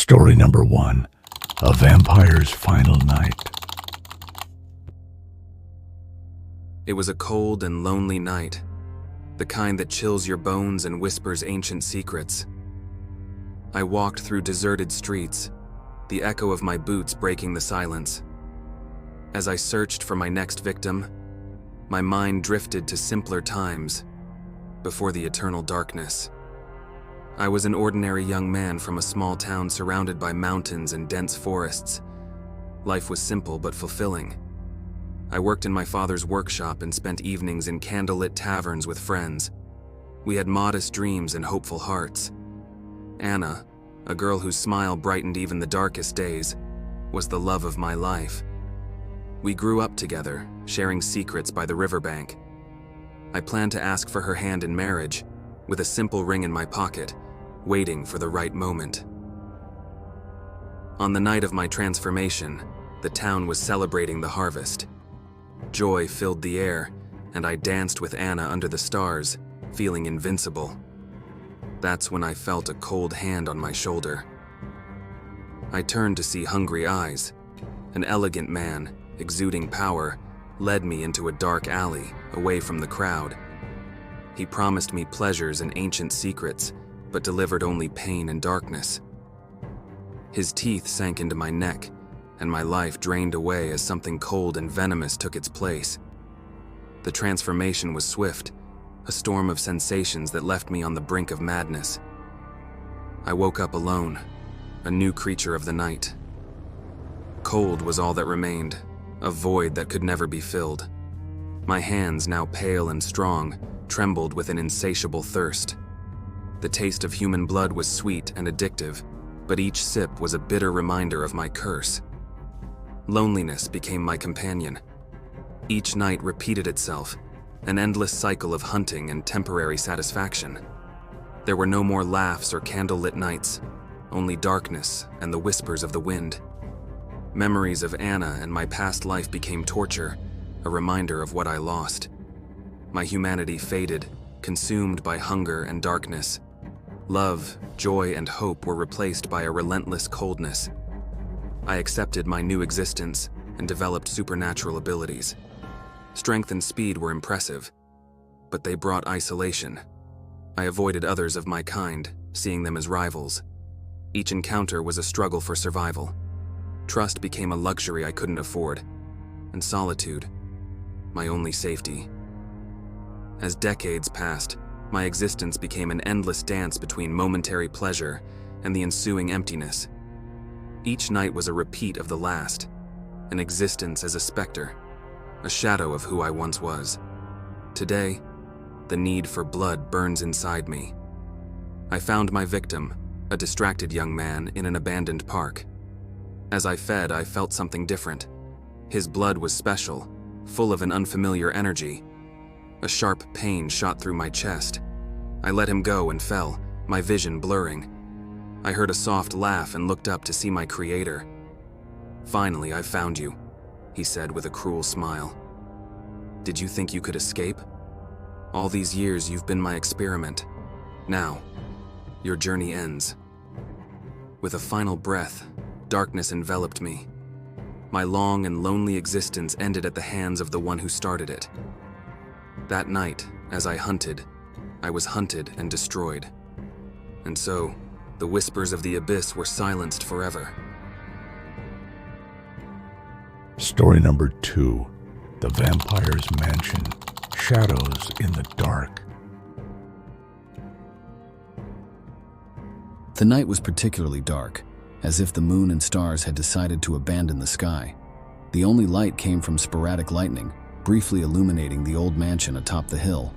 Story number 1. A Vampire's Final Night. It was a cold and lonely night, the kind that chills your bones and whispers ancient secrets. I walked through deserted streets, the echo of my boots breaking the silence. As I searched for my next victim, my mind drifted to simpler times, before the eternal darkness. I was an ordinary young man from a small town surrounded by mountains and dense forests. Life was simple but fulfilling. I worked in my father's workshop and spent evenings in candlelit taverns with friends. We had modest dreams and hopeful hearts. Anna, a girl whose smile brightened even the darkest days, was the love of my life. We grew up together, sharing secrets by the riverbank. I planned to ask for her hand in marriage, with a simple ring in my pocket, waiting for the right moment. On the night of my transformation, the town was celebrating the harvest. Joy filled the air, and I danced with Anna under the stars, feeling invincible. That's when I felt a cold hand on my shoulder. I turned to see hungry eyes. An elegant man, exuding power, led me into a dark alley, away from the crowd. He promised me pleasures and ancient secrets, but delivered only pain and darkness. His teeth sank into my neck, and my life drained away as something cold and venomous took its place. The transformation was swift, a storm of sensations that left me on the brink of madness. I woke up alone, a new creature of the night. Cold was all that remained, a void that could never be filled. My hands, now pale and strong, trembled with an insatiable thirst. The taste of human blood was sweet and addictive, but each sip was a bitter reminder of my curse. Loneliness became my companion. Each night repeated itself, an endless cycle of hunting and temporary satisfaction. There were no more laughs or candlelit nights, only darkness and the whispers of the wind. Memories of Anna and my past life became torture, a reminder of what I lost. My humanity faded, consumed by hunger and darkness. Love, joy, and hope were replaced by a relentless coldness. I accepted my new existence and developed supernatural abilities. Strength and speed were impressive, but they brought isolation. I avoided others of my kind, seeing them as rivals. Each encounter was a struggle for survival. Trust became a luxury I couldn't afford, and solitude, my only safety. As decades passed, my existence became an endless dance between momentary pleasure and the ensuing emptiness. Each night was a repeat of the last, an existence as a specter, a shadow of who I once was. Today, the need for blood burns inside me. I found my victim, a distracted young man in an abandoned park. As I fed, I felt something different. His blood was special, full of an unfamiliar energy. A sharp pain shot through my chest. I let him go and fell, my vision blurring. I heard a soft laugh and looked up to see my creator. "Finally, I found you," he said with a cruel smile. "Did you think you could escape? All these years you've been my experiment. Now, your journey ends." With a final breath, darkness enveloped me. My long and lonely existence ended at the hands of the one who started it. That night, as I was hunted and destroyed. And so, the whispers of the abyss were silenced forever. Story number 2. The Vampire's Mansion. Shadows in the Dark. The night was particularly dark, as if the moon and stars had decided to abandon the sky. The only light came from sporadic lightning, briefly illuminating the old mansion atop the hill.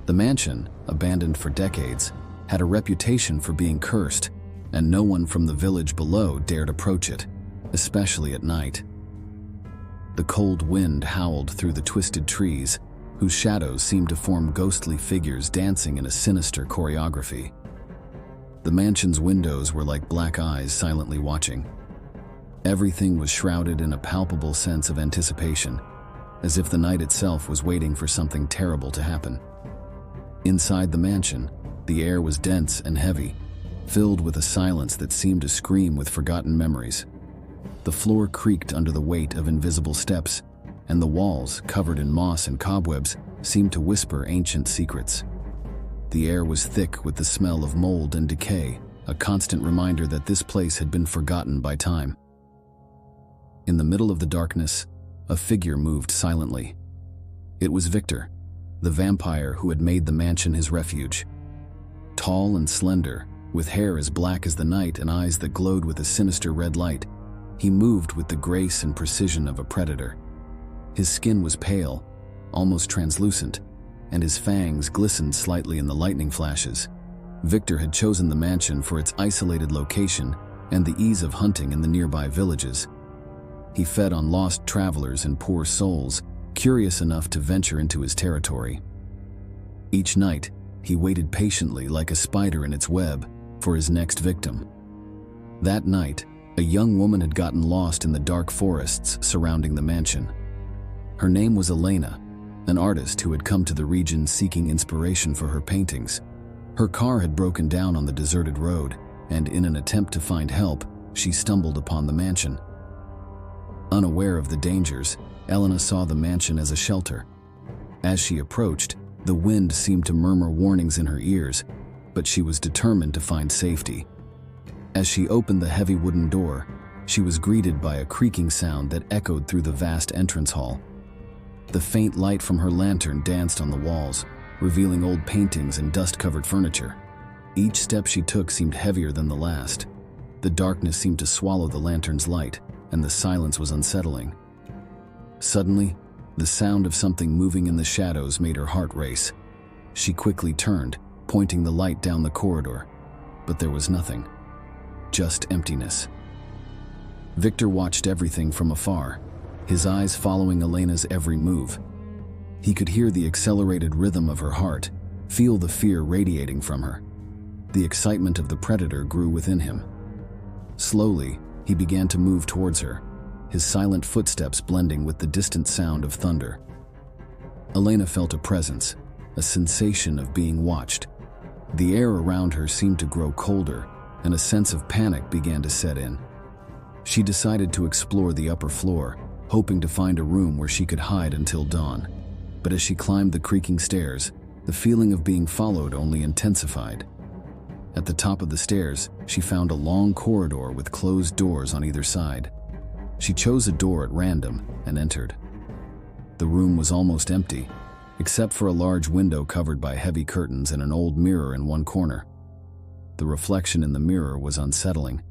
The mansion, abandoned for decades, had a reputation for being cursed, and no one from the village below dared approach it, especially at night. The cold wind howled through the twisted trees, whose shadows seemed to form ghostly figures dancing in a sinister choreography. The mansion's windows were like black eyes silently watching. Everything was shrouded in a palpable sense of anticipation, as if the night itself was waiting for something terrible to happen. Inside the mansion, the air was dense and heavy, filled with a silence that seemed to scream with forgotten memories. The floor creaked under the weight of invisible steps, and the walls, covered in moss and cobwebs, seemed to whisper ancient secrets. The air was thick with the smell of mold and decay, a constant reminder that this place had been forgotten by time. In the middle of the darkness, a figure moved silently. It was Victor, the vampire who had made the mansion his refuge. Tall and slender, with hair as black as the night and eyes that glowed with a sinister red light, he moved with the grace and precision of a predator. His skin was pale, almost translucent, and his fangs glistened slightly in the lightning flashes. Victor had chosen the mansion for its isolated location and the ease of hunting in the nearby villages. He fed on lost travelers and poor souls, curious enough to venture into his territory. Each night, he waited patiently like a spider in its web for his next victim. That night, a young woman had gotten lost in the dark forests surrounding the mansion. Her name was Elena, an artist who had come to the region seeking inspiration for her paintings. Her car had broken down on the deserted road, and in an attempt to find help, she stumbled upon the mansion. Unaware of the dangers, Elena saw the mansion as a shelter. As she approached, the wind seemed to murmur warnings in her ears, but she was determined to find safety. As she opened the heavy wooden door, she was greeted by a creaking sound that echoed through the vast entrance hall. The faint light from her lantern danced on the walls, revealing old paintings and dust-covered furniture. Each step she took seemed heavier than the last. The darkness seemed to swallow the lantern's light, and the silence was unsettling. Suddenly, the sound of something moving in the shadows made her heart race. She quickly turned, pointing the light down the corridor, but there was nothing. Just emptiness. Victor watched everything from afar, his eyes following Elena's every move. He could hear the accelerated rhythm of her heart, feel the fear radiating from her. The excitement of the predator grew within him. Slowly, he began to move towards her, his silent footsteps blending with the distant sound of thunder. Elena felt a presence, a sensation of being watched. The air around her seemed to grow colder, and a sense of panic began to set in. She decided to explore the upper floor, hoping to find a room where she could hide until dawn. But as she climbed the creaking stairs, the feeling of being followed only intensified. At the top of the stairs, she found a long corridor with closed doors on either side. She chose a door at random and entered. The room was almost empty, except for a large window covered by heavy curtains and an old mirror in one corner. The reflection in the mirror was unsettling.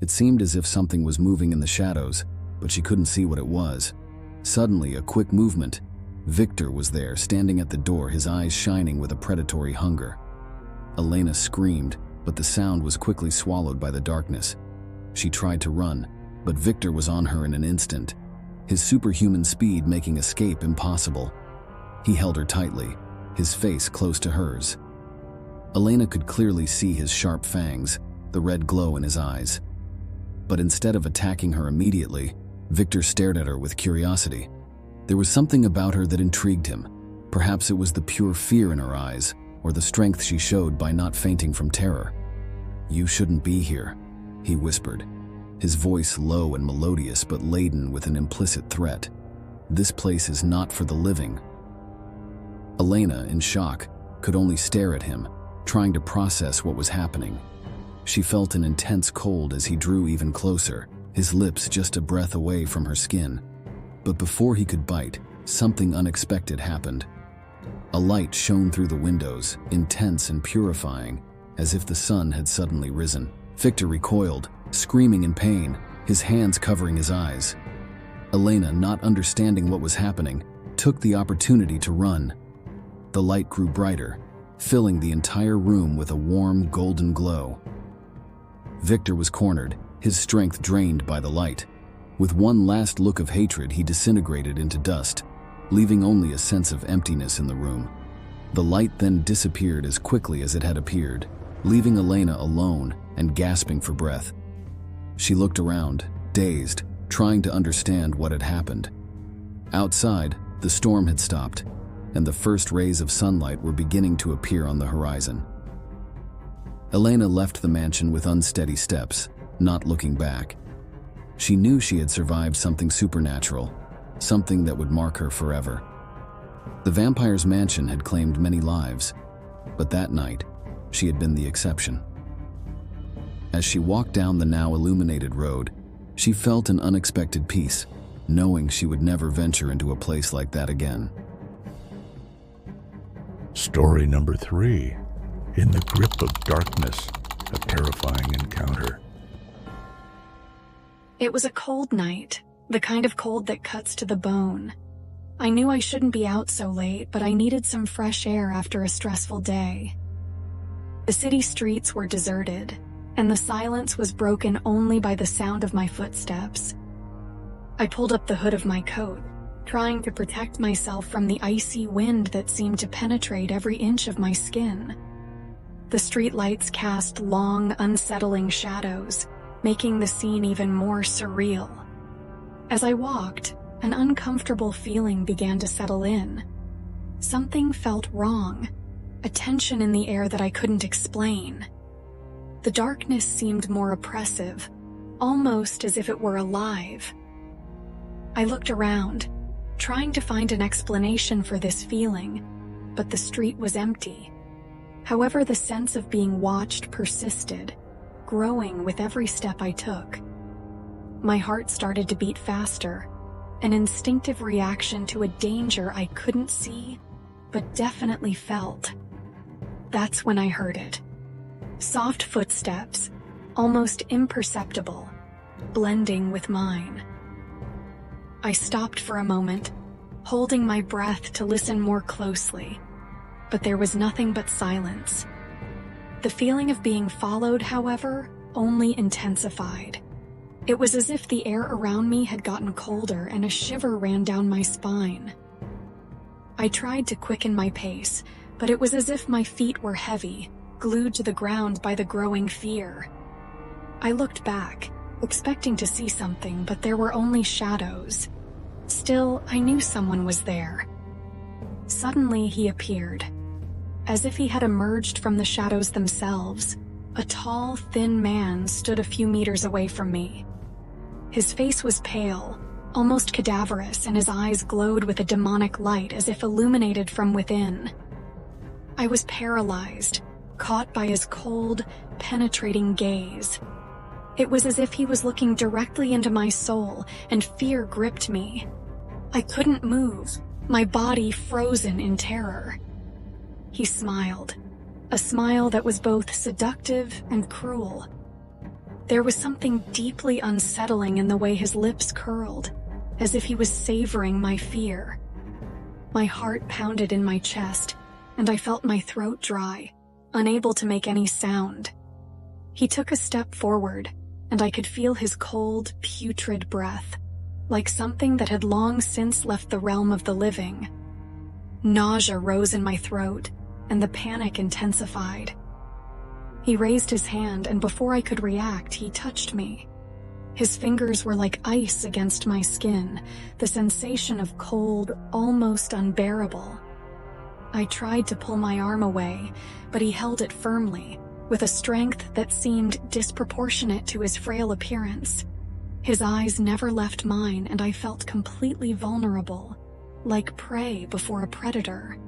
It seemed as if something was moving in the shadows, but she couldn't see what it was. Suddenly, a quick movement. Victor was there, standing at the door, his eyes shining with a predatory hunger. Elena screamed, but the sound was quickly swallowed by the darkness. She tried to run, but Victor was on her in an instant, his superhuman speed making escape impossible. He held her tightly, his face close to hers. Elena could clearly see his sharp fangs, the red glow in his eyes. But instead of attacking her immediately, Victor stared at her with curiosity. There was something about her that intrigued him. Perhaps it was the pure fear in her eyes, or the strength she showed by not fainting from terror. "You shouldn't be here," he whispered, his voice low and melodious but laden with an implicit threat. "This place is not for the living." Elena, in shock, could only stare at him, trying to process what was happening. She felt an intense cold as he drew even closer, his lips just a breath away from her skin. But before he could bite, something unexpected happened. A light shone through the windows, intense and purifying, as if the sun had suddenly risen. Victor recoiled, screaming in pain, his hands covering his eyes. Elena, not understanding what was happening, took the opportunity to run. The light grew brighter, filling the entire room with a warm, golden glow. Victor was cornered, his strength drained by the light. With one last look of hatred, he disintegrated into dust, leaving only a sense of emptiness in the room. The light then disappeared as quickly as it had appeared, leaving Elena alone and gasping for breath. She looked around, dazed, trying to understand what had happened. Outside, the storm had stopped, and the first rays of sunlight were beginning to appear on the horizon. Elena left the mansion with unsteady steps, not looking back. She knew she had survived something supernatural, something that would mark her forever. The vampire's mansion had claimed many lives, but that night, she had been the exception. As she walked down the now illuminated road, she felt an unexpected peace, knowing she would never venture into a place like that again. Story number 3. In the grip of darkness, a terrifying encounter. It was a cold night, the kind of cold that cuts to the bone. I knew I shouldn't be out so late, but I needed some fresh air after a stressful day. The city streets were deserted, and the silence was broken only by the sound of my footsteps. I pulled up the hood of my coat, trying to protect myself from the icy wind that seemed to penetrate every inch of my skin. The streetlights cast long, unsettling shadows, making the scene even more surreal. As I walked, an uncomfortable feeling began to settle in. Something felt wrong, a tension in the air that I couldn't explain. The darkness seemed more oppressive, almost as if it were alive. I looked around, trying to find an explanation for this feeling, but the street was empty. However, the sense of being watched persisted, growing with every step I took. My heart started to beat faster, an instinctive reaction to a danger I couldn't see, but definitely felt. That's when I heard it. Soft footsteps, almost imperceptible, blending with mine. I stopped for a moment, holding my breath to listen more closely, but there was nothing but silence. The feeling of being followed, however, only intensified. It was as if the air around me had gotten colder and a shiver ran down my spine. I tried to quicken my pace, but it was as if my feet were heavy, glued to the ground by the growing fear. I looked back, expecting to see something, but there were only shadows. Still, I knew someone was there. Suddenly, he appeared. As if he had emerged from the shadows themselves, a tall, thin man stood a few meters away from me. His face was pale, almost cadaverous, and his eyes glowed with a demonic light as if illuminated from within. I was paralyzed, caught by his cold, penetrating gaze. It was as if he was looking directly into my soul, and fear gripped me. I couldn't move, my body frozen in terror. He smiled, a smile that was both seductive and cruel. There was something deeply unsettling in the way his lips curled, as if he was savoring my fear. My heart pounded in my chest, and I felt my throat dry, unable to make any sound. He took a step forward, and I could feel his cold, putrid breath, like something that had long since left the realm of the living. Nausea rose in my throat, and the panic intensified. He raised his hand, and before I could react, he touched me. His fingers were like ice against my skin, the sensation of cold almost unbearable. I tried to pull my arm away, but he held it firmly, with a strength that seemed disproportionate to his frail appearance. His eyes never left mine, and I felt completely vulnerable, like prey before a predator.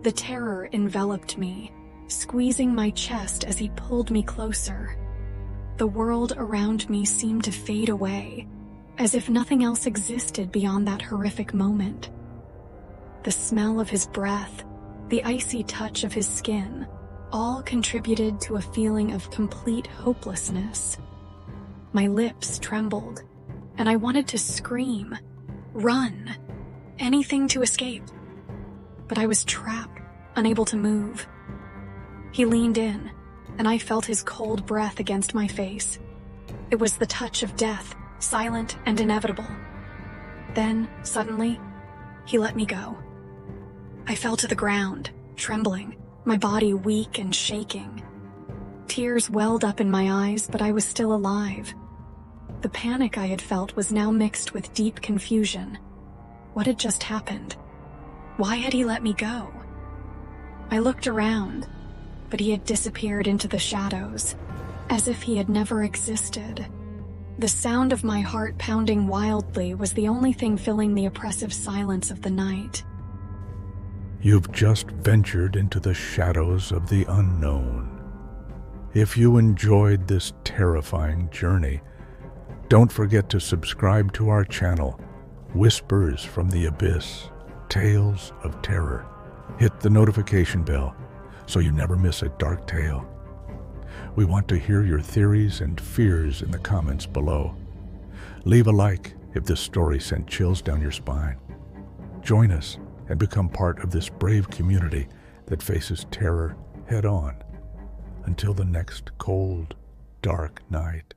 The terror enveloped me, squeezing my chest as he pulled me closer. The world around me seemed to fade away, as if nothing else existed beyond that horrific moment. The smell of his breath, the icy touch of his skin, all contributed to a feeling of complete hopelessness. My lips trembled, and I wanted to scream, run, anything to escape. But I was trapped, unable to move. He leaned in, and I felt his cold breath against my face. It was the touch of death, silent and inevitable. Then, suddenly, he let me go. I fell to the ground, trembling, my body weak and shaking. Tears welled up in my eyes, but I was still alive. The panic I had felt was now mixed with deep confusion. What had just happened? Why had he let me go? I looked around. but he had disappeared into the shadows, as if he had never existed. The sound of my heart pounding wildly was the only thing filling the oppressive silence of the night. You've just ventured into the shadows of the unknown. If you enjoyed this terrifying journey, don't forget to subscribe to our channel, Whispers from the Abyss, Tales of Terror. Hit the notification bell so you never miss a dark tale. We want to hear your theories and fears in the comments below. Leave a like if this story sent chills down your spine. Join us and become part of this brave community that faces terror head on. Until the next cold, dark night.